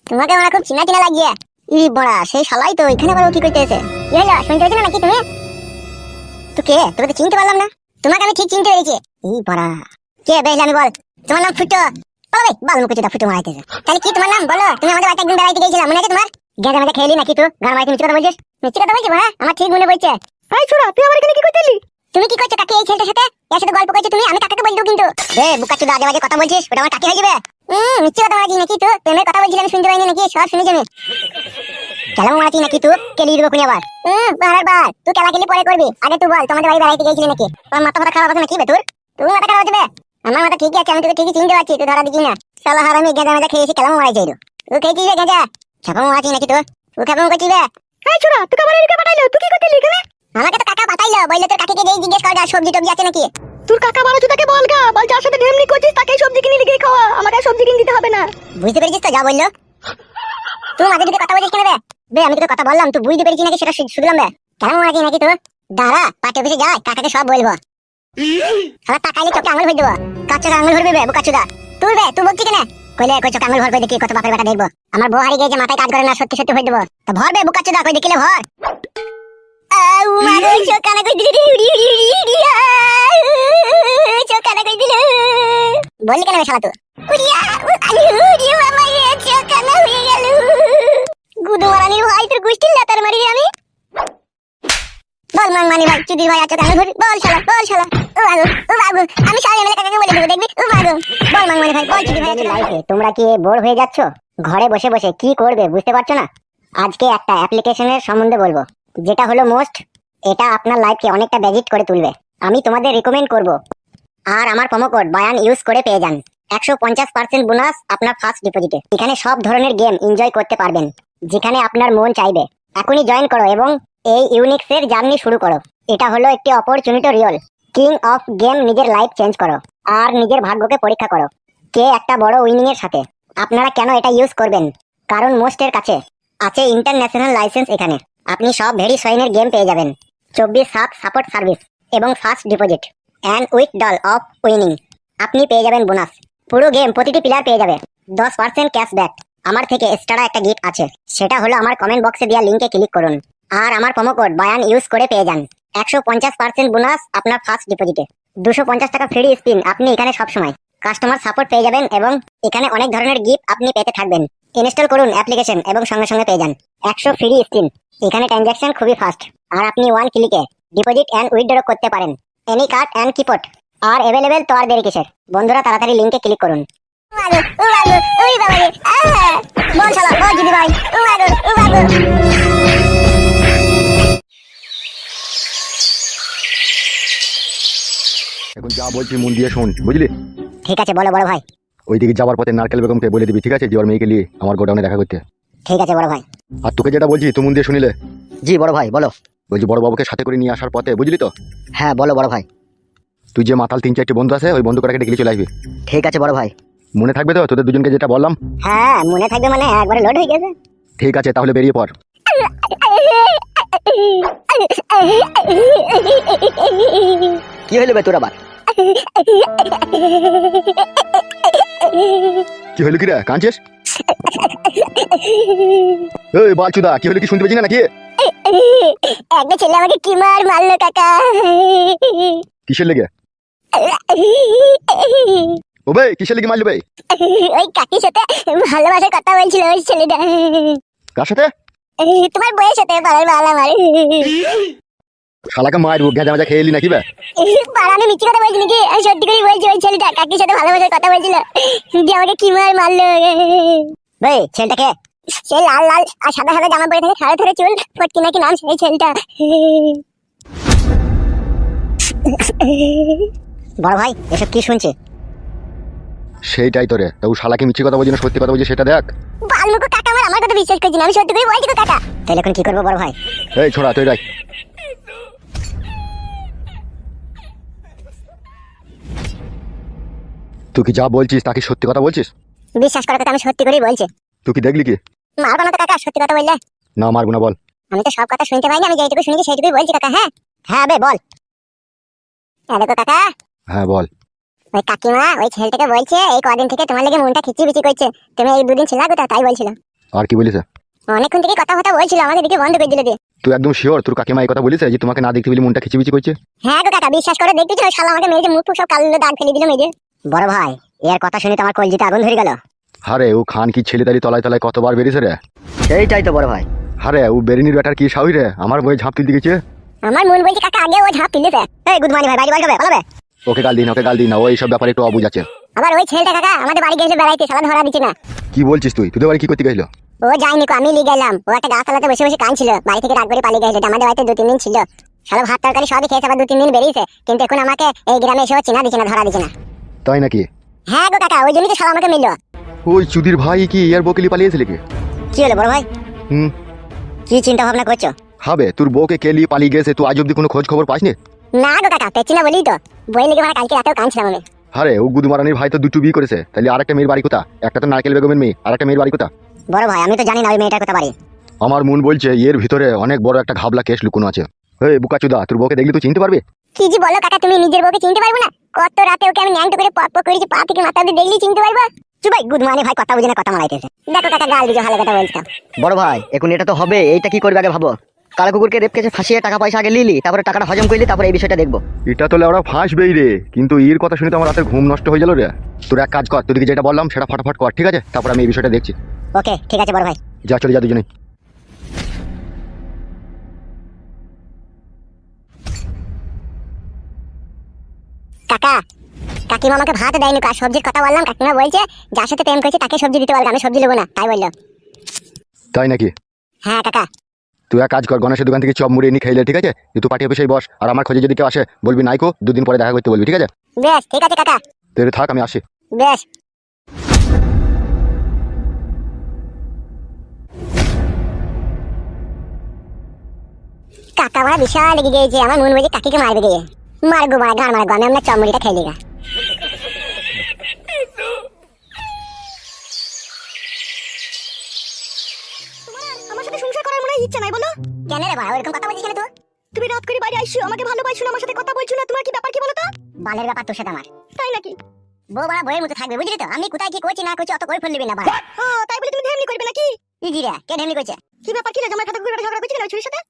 তোমাকে আমার খুব চিনা চিনা লাগিয়ে। ই বড়া, সেই শালাই তো এখানে আবার কি করতেছে? কি হলো, শুনতে পেয়েছো নাকি তুমি? তো কে? তোকে তো চিনতে পারলাম না। তোমাকে আমি ঠিক চিনতে পেরেছি। ই বড়া, কে বেশ আমি বল। তোমার নাম ফুটো। বলো ভাই, বাল মুখে যেটা ফুটো মারাইতেছে। তাহলে কি তোমার নাম বলো? তুমি আমাদের বাড়িতে একদিন বেড়াইতে গিয়েছিলাম, মনে আছে তোমার? গেঁজা মেজা খেলি নাকি তুই? গান মারাইতে মিথ্যে কথা বলছিস? মিথ্যে কথা বলছিস বড়া? আমার ঠিক মনে পড়ছে। এই ছোড়া, তুই আমার এখানে কি করতেলি? তুমি কি করছো কাকি এই ছেলেটার সাথে? এর সাথে গল্প করছো তুমি? আমি কাকাকে বলবো কিন্তু। রে বুকাচুদা, আজে বাজে কথা বলছিস, ওটা আমার কাকি হয়ে যাবে। মিথ্যে কথা মারাইছিস নাকি তুই? প্রেমের কথা বলছিস আমি শুনতে পাইনি নাকি? সব শুনেছি আমি। কেলাম মারাচ্ছিস নাকি তুই? কেলিয়ে দেবো খুনি আবার। বারার বার তুই কেলা কেলি পরে করবি, আগে তুই বল তোমাদের বাড়ি বেড়াইতে গিয়েছিলি নাকি? তোমার মাথা ফাটা খারাপ আছে নাকি বে তোর? তুমি মাথা খারাপ আছে বে? আমার মাথা ঠিকই আছে, আমি তোকে ঠিকই চিনতে পারছি, তুই ধরা দিচ্ছি না। শালা হারামি গেঁজা মেজা খেয়েছি, কেলাম মারাইছিস তুই? খেয়েছিস বে গেঁজা? ছাপা মারাচ্ছিস নাকি তুই? তুই কেমন করছিস বে? এই ছোড়া, তুই কাবার এদিকে পাঠাইলো? তুই কি করছিলি এখানে? আমাকে তো কাকা পাঠাইলো, বললো তোর কাকিকে যেই জিজ্ঞেস কর যা সবজি টবজি আছে নাকি। তোর কাকা বাড়াচ্ছ তাকে বল গা, বল যার সাথে ঢেমনি করছিস তাকেই সবজি কিনে লিখে খাওয়া, আমাকে আর সবজি কিনে দিতে হবে না। বুঝতে পেরেছিস তো যা বললো? তুই মাঝে ঢুকে কথা বলছিস কেন বে? বে আমি তোকে কথা বললাম, তুই বুঝতে পেরেছিস নাকি সেটা শুনলাম বে? কেমন মারাচ্ছিস নাকি তুই? দাঁড়া, পার্টি অফিসে যাই, কাকাকে সব বলবো। শালা তাকাইলে চোখে আঙুল ভরে দেবো। কার চোখে আঙুল ভরবি বে বুকাচুদা? তুই বে, তুই বলছিস কেন? কইলে কই চোখে আঙুল ভরবে দেখি কত বাপের বেটা দেখবো। আমার বউ হারিয়ে গেছে, মাথায় কাজ করে না, সত্যি সত্যি ভরে দেবো। তা ভর বে বুকাচুদা, কই দেখিলে ভর। মাগো চোখ কানা কই দিলি রে, উড়ি উড়ি উড়ি উড়ি চোখ কানা কই দিল। বললি কেন বে শালা তুই? উড়িয়া উড়ি মামা রে, চোখ কানা হয়ে গেল। গুদু মারানির ভাই, তোর গুষ্টির লাতার মারি রে আমি। বল মানি ভাই, চুদির ভাই আছে কানে ধরি, বল শালা বল শালা। ও বাবু ও বাবু, আমি সব এমএলএ কাকাকে বলে দেবো দেখবি। ও বাবু বল মানি ভাই, বল চুদির ভাই আছে লাইফে। তোমরা কি বোর হয়ে যাচ্ছ? ঘরে বসে বসে কি করবে বুঝতে পারছো না? আজকে একটা অ্যাপ্লিকেশনের সম্বন্ধে বলবো, যেটা হলো মোস্ট। এটা আপনার লাইফকে অনেকটা বেজিট করে তুলবে। আমি তোমাদের রিকমেন্ড করব। আর আমার প্রোমো কোড বায়ান ইউজ করে পেয়ে যান 150% বোনাস আপনার ফার্স্ট ডিপোজিটে। এখানে সব ধরনের গেম এনজয় করতে পারবেন, যেখানে আপনার মন চাইবে। এখনই জয়েন করো এবং এই ইউনিক্সের জার্নি শুরু করো। এটা হলো একটি opportunity real. King of game, নিজের লাইফ চেঞ্জ করো আর নিজের ভাগ্যকে পরীক্ষা করো কে একটা বড় উইনিং এর সাথে। আপনারা কেন এটা ইউজ করবেন? কারণ মোস্টের কাছে আছে ইন্টারন্যাশনাল লাইসেন্স। এখানে আপনি সব ভেরি সয়েনের গেম পেয়ে যাবেন, 24/7 সাপোর্ট সার্ভিস এবং first deposit and withdrawal of winning. আপনি পেয়ে যাবেন বোনাস। পুরো গেম প্রতিটি প্লেয়ার পেয়ে যাবে 10% ক্যাশব্যাক। আমার থেকে এক্সট্রা একটা গিফট আছে, সেটা হলো আমার কমেন্ট বক্সে দেওয়া লিঙ্কে ক্লিক করুন আর আমার প্রোমো কোড বায়ান ইউজ করে পেয়ে যান 150% বোনাস আপনার ফার্স্ট ডিপোজিটে। 250 টাকা ফ্রি স্পিন আপনি এখানে সবসময় কাস্টমার সাপোর্ট পেয়ে যাবেন এবং এখানে অনেক ধরনের গিফট আপনি পেতে থাকবেন। ইনস্টল করুন অ্যাপ্লিকেশন এবং সঙ্গে সঙ্গে পেয়ে যান 100 ফ্রি স্পিন। এখানে ট্রানজাকশন খুবই ফাস্ট আর আপনি 1 ক্লিকে ডিপোজিট এন্ড উইথড্র করতে পারেন এনি কার্ড এন্ড কিপট। আর अवेलेबल তো আর দেরি কিসের? বন্ধুরা তাড়াতাড়ি লিংকে ক্লিক করুন। বল শালা বল দিদি ভাই। এখন যা বলছি মন দিয়ে শোন, বুঝলি? ঠিক আছে বলো বড় ভাই। ওইদিকে যাওয়ার পথে নারকেল বেগমকে বলে দিবি, ঠিক আছে, যে ওর মেয়েকে নিয়ে আমার গোডাউনে দেখা করতে। ঠিক আছে বড় ভাই। আর তোকে যেটা বলছি তুই মন দিয়ে শুনিলে? জি বড় ভাই বলো। বলছি বড় বাবুকে সাথে করে নিয়ে আসার পথে, বুঝলি তো? হ্যাঁ বলো বড় ভাই। তুই যে মাতাল 3-4টি বন্ধু আছে, ওই বন্ধু করে ডেকে চলে আসবি। ঠিক আছে বড় ভাই। মনে থাকবে তো তোদের দুজনকে যেটা বললাম? হ্যাঁ মনে থাকবে, মানে একবারে লোড হয়ে গেছে। ঠিক আছে তাহলে বেরিয়ে পড়। কি হইলো বে তোর আবার? কি হলো কি রে, কাঁদছিস? এই বালচুদা, কি হলো কি শুনতে পেয়েছি না নাকি? একটা ছেলে আমাকে কি মারলো কাকা। কিসের লেগে? ও ভাই কিসের লেগে মারলো ভাই? ওই কাকির সাথে ভালোবাসার কথা বলছিল ওই ছেলেটা। কার সাথে? তোমার বউয়ের সাথে, পাড়ার বাল আমার। শালাকে মারবো, গেঁজা মাজা খেয়ে এলি নাকি বে? পাড়ানো মিথ্যে কথা বলছি নাকি? আমি সত্যি করে বলছি, ওই ছেলেটা কাকির সাথে ভালোবাসার কথা বলছিল, দিয়ে আমাকে কি মারলো। ভাই ছেলেটাকে, সে লাল লাল আর সাদা সাদা জামা পরে থাকে, খাড়ে ধরে চুল, ফটকি নাকি নাম সেই ছেলেটা। বড় ভাই এসব কি শুনছে? সেইটাই তো রে, তা ও শালাকে মিথ্যে কথা বলছি না সত্যি কথা বলছি সেটা দেখ। বালমুখো কাকা আমার কথা বিশ্বাস করছি না, আমি সত্যি করে বলছি তো কাকা। তাহলে এখন কি করবো বড় ভাই? এই ছোড়া তুই দেখ, তুই কি যা বলছিস তা কি সত্যি কথা বলছিস? বিশ্বাস করার কথা আমি সত্যি করেই বলছি। তুই কি দেখলি কি? মারবো না তো কাকা সত্যি কথা বললে? না মারবো না, বল। আমি তো সব কথা শুনতে পাইনি, আমি যেটুকু শুনেছি সেইটুকুই বলছি কাকা। হ্যাঁ হ্যাঁ বে বল। দেখো কাকা, হ্যাঁ বল। ওই কাকিমা ওই ছেলেটাকে বলছে এই কদিন থেকে তোমার লেগে মনটা খিচি বিচি করছে, তুমি এই দুদিন ছিল কোথাও, তাই বলছিল। আর কি বলিস? অনেকক্ষণ থেকে কথা বলছিল, আমাকে দিকে বন্ধ করে দিলে দিয়ে। তুই একদম শিওর তোর কাকিমা এই কথা বলিছে যে তোমাকে না দেখতে পেলে মনটা খিচিবিচি করছে? হ্যাঁ গো কাকা, বিশ্বাস করে দেখতেছ, শালা আমাকে মেরে মুখ ফুক সব কালো দাগ ফেলে দিল মেরে। বড় ভাই, এর কথা শুনে তো আমার কলজিতে আগুন ধরে গেল। হারে ও খান কি ছেলে তালি তলায় তলায় কতবার বেরিয়েছে রে। সেইটাই তো বড় ভাই। হারে ও বেরিনির ব্যাটার কি সাহস রে, আমার বই ঝাঁপ তুলতে গেছে। আমার মন বলছে কাকা আগে ও ঝাঁপ তুলেছে। এই গুড মর্নিং ভাই, বাড়ি বাড়ি পালাবে। ওকে গাল দিন না, ও এইসব ব্যাপারে একটু অবুঝ আছে। আবার ওই ছেলেটা কাকা আমাদের বাড়ি গেছিল বেড়াইতে, শালা ধরা দিচ্ছে না। কি বলছিস তুই? তোদের বাড়ি কি করতে গেছিল? ও যায়নি কো, আমি নিয়ে গেলাম। ও একটা গাছতলাতে বসে বসে কাঁদছিল, বাড়ি থেকে রাত করে পালিয়ে গেছিল। আমাদের বাড়িতে 2-3 দিন ছিল, শালা ভাত তরকারি সবই খেয়েছে, আবার 2-3 দিন বেরিয়েছে। কিন্তু এখন আমাকে এই গ্রামে এসেও চিনা দিচ্ছে না, ধরা দিচ্ছে না। তাই নাকি? হ্যাঁ গো কাকা, ওই জন্যই তো শালা আমাকে মিলল। ওই চুদির ভাই কি ইয়ার বকেলি পালিয়েছিল কি? কি হলো বড় ভাই? হুম, কি চিন্তা ভাবনা করছো? হবে তোর বউকে কে নিয়ে পালিয়ে গেছে, তুই আজ অব্দি কোনো খোঁজ খবর পাসনি? না গো কাকা, পেছি না বলি তো, বই লেগে ভাড়া কালকে রাতেও কাঁদছিলাম আমি। আরে ও গুদমারানির ভাই তো 2টো বিয়ে করেছে, তাহলে আরেকটা মেয়ের বাড়ি কোথা? একটা তো নারকেল বেগমের মেয়ে, আরেকটা মেয়ের বাড়ি কোথা? বড় ভাই আমি তো জানি না ওই মেয়েটার কথা বাড়ি। আমার মন বলছে এর ভিতরে অনেক বড় একটা ঘাবলা কেস লুকোনো আছে। এই বুকাচুদা, তোর বউকে দেখলি তুই চিনতে পারবি? কি জি বলো কাকা, তুমি নিজের বউকে চিনতে পারবো না? কত রাতে ওকে আমি ন্যাংটো করে পক পক করেছি, পা থেকে মাথা অবধি দেখলি চিনতে পারবো? চুপ ভাই, গুড মর্নিং ভাই, কথা বুঝে না কথা মারাইতেছে। দেখো কাকা গাল দিছো, ভালো কথা বলছো। বড় ভাই এখন এটা তো হবে, এইটা কি করবে আগে ভাবো। কালো কুকুরকে রেপ কেসে ফাঁসিয়ে টাকা পয়সা আগে লিলি, তারপরে টাকাটা হজম করলি, তারপরে এই বিষয়টা দেখবো। এটা তো ওরা ফাঁসবেই রে, কিন্তু এর কথা শুনে তো আমার রাতের ঘুম নষ্ট হয়ে গেল রে। তোর এক কাজ কর, তোদেরকে যেটা বললাম সেটা ফটাফট কর, ঠিক আছে? তারপর আমি এই বিষয়টা দেখছি। ওকে ঠিক আছে বড় ভাই। যা, চলে যা দুজনে। কাকা, কাকিমা আমাকে ভাত দেয়নি, কার সবজির কথা বললাম, কাকিমা বলছে যার সাথে প্রেম করেছে তাকে সবজি দিতে বলবে, আমি সবজি নেবো না, তাই বললো। তাই নাকি? হ্যাঁ কাকা। তুই এক কাজ কর, গণেশের দোকান থেকে চপ মুড়ি এনে খাইলে, ঠিক আছে? তুই পার্টি অফিসেই বস, আর আমার খোঁজে যদি কেউ আসে বলবি নাইকো, 2 দিন পরে দেখা করতে বলবি, ঠিক আছে? বেশ ঠিক আছে কাকা। তুই থাক, আমি আসি। বেশ। কাকা আমার বিশাল লেগে গিয়েছে, আমার মন বলছে কাকিকে মারবে গিয়ে। মারগো মারা, গান মারগো, আমি আপনার চমড়িটা খাইলি গা। আমার সাথে সংসার করার মনে ইচ্ছা নাই বলো? কেন রে ভাই ওরকম কথা বলছিস কেন তুই? তুমি রাত করে বাড়ি আইছো, আমাকে ভালোবাসছো না, আমার সাথে কথা বলছো না, তোমার কি ব্যাপার কি বলো তো? বালের ব্যাপার তোর সাথে আমার। তাই নাকি? বউ বাড়া বইয়ের মতো থাকবে, বুঝলি তো? আমি কোথায় কি করছি না করছি অত করে ফেলবি না ভাই। ও তাই বলে তুমি ঢেমনি করবে নাকি? ইজি রে, কে ঢেমনি করছে? কি ব্যাপার কি রে, জামাই খাতা কুকুরের ঝগড়া করছিস না ওই ছুরির সাথে?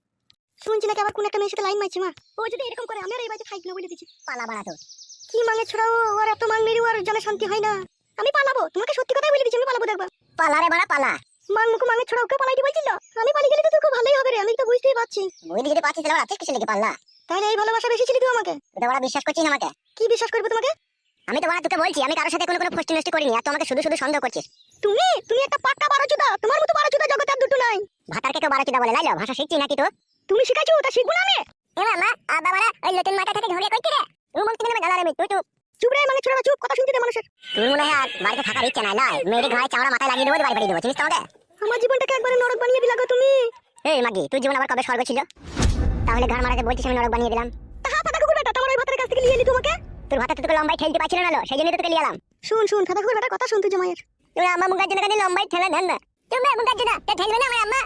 শুনছি নাকি আবার কোন একটা মেয়ের সাথে লাইন মারছি। মা ও যদি এরকম করে আমি আর এই বাড়িতে থাকবো না বলে দিচ্ছি। পালা বাড়া তো। কি মাঙে ছড়াও, আর এত মাং মেরি আর জানা শান্তি হয় না। আমি পালাবো, তোমাকে সত্যি কথাই বলে দিচ্ছি, আমি পালাবো দেখবা। পালা রে বাড়া পালা। মাং মুখো মাঙে ছড়াও কেউ পালাইতে বলছিল? আমি পালিয়ে গেলে তো তোর খুব ভালোই হবে রে, আমি তো বুঝতেই পারছি। বুঝলি যদি পাচ্ছিস তাহলে আছিস কিসে লেগে পাল্লা? তাহলে এই ভালোবাসা বেশি ছিলি তুই আমাকে? তুই তো বাড়া বিশ্বাস করছিস না আমাকে। কি বিশ্বাস করবো তোমাকে? আমি তো বাড়া তোকে বলছি আমি কারোর সাথে কোনো ফষ্টি নষ্টি করিনি, আর তুই আমাকে শুধু শুধু সন্দেহ করছিস। তুমি তুমি একটা পাক্কা বারোচোদা, তোমার মতো বারোচোদা জগতে আর দুটো নাই। ভাতারকে কেউ বারো চিদা বলে, লাইলো ভাষা শিখছি নাকি তো? তুমি শিখাইছো তা শিখবো না আমি? এ মামা আবা বাড়া ওই নতুন মাথা থেকে ঝগড়া করছিস রে। তুই মুখ থেকে গালা রে তুই চুপ। চুপ রে মাঙে ছড়াও, চুপ, কথা শুনতে দে মানুষের। তুই মনে হয় আর বাড়িতে থাকার ইচ্ছা নাই, লাই মেয়ের ঘাড়ে চামড়া মাথায় লাগিয়ে দেবো, বাড়ি বাড়ি দেবো, চিনিস তো আমাকে? আমার জীবনটাকে একবারে নরক বানিয়ে দিলা গো তুমি। এই মাগি, তুই জীবন আবার কবে স্বর্গ ছিল? তাহলে ঘর মারাতে বলছিস আমি নরক বানিয়ে দিলাম। তাহা পাতা কুকুর বেটা, তোমার ওই ভাতের কাছ থেকে নিয়ে এলি তোমাকে। তোর ভাতা তোকে লম্বাই ঠেলতে পারছিল না, সেই জন্য তোকে নিয়ে এলাম। শুন শুন ফাতা কুকুর বেটার কথা শুন তুই জামাইয়ের। তুই আমার মুখার জন্য কাজে লম্বাই ঠেলা দেন না। তুমি মুখার জন্য ঠেলবে না আমার আম্মা।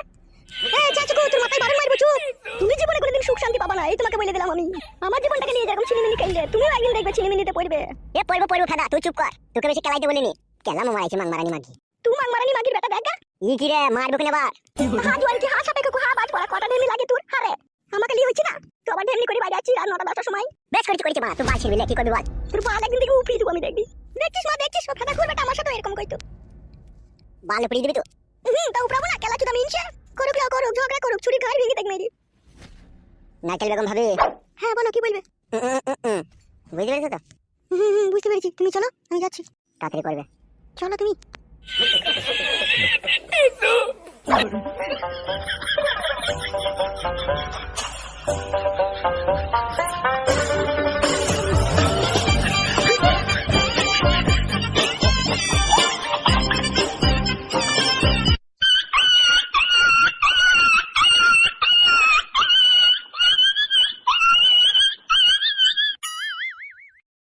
এই চাচুকু, তোর মাথায় বারণ মারবো, চুপ। তুমি জীবনে কোনোদিন সুখ শান্তি পাবা না, এই তোমাকে বলে দিলাম আমি। আমার জীবনটাকে নিয়ে যেরকম ছিনিমিনি খাইলে, তুমিও একদিন দেখবে ছিনিমিনিতে পড়বে। এ পড়বো ফাদা, তুই চুপ কর, তোকে বেশি খেলাইতে বলিনি। কেলামো মারাইছি মাং মারানি মাগি। তুই মাং মারানি মাগির বেটা দেখা। ই কি রে মারবো কিনা বার? হা জোয়ান কি হা সাপে কুকু হা বাজ পড়া, কটা ঢেমনি লাগে তোর? হারে আমাকে লিয়ে হচ্ছে না, তো আবার ঢেমনি করে বাইরে আছি আর 9টা-10টার সময়। বেশ করেছি মা, তুই বাল ছিড়বি কি করবি বল? তোর বাল একদিন থেকে উপড়িয়ে দেবো আমি, দেখবি। দেখছিস মা, দেখছিস ও ফাতা কুকুর বেটা আমার সাথে এরকম কইতো। বাল উপড়িয়ে দিবি তো? তা উপড়াবো না, কেলা চুদা মিনছে। করুক না করুক, ঝগড়া করুক, ছুরি ঘাড় ভেঙে দেখ মেরি। নারকেল বেগম ভাবি। হ্যাঁ বলো, কি বলবে? বুঝতে পেরেছো তো? বুঝতে পেরেছি, তুমি চলো আমি যাচ্ছি। তাড়াতাড়ি করবে। চলো তুমি।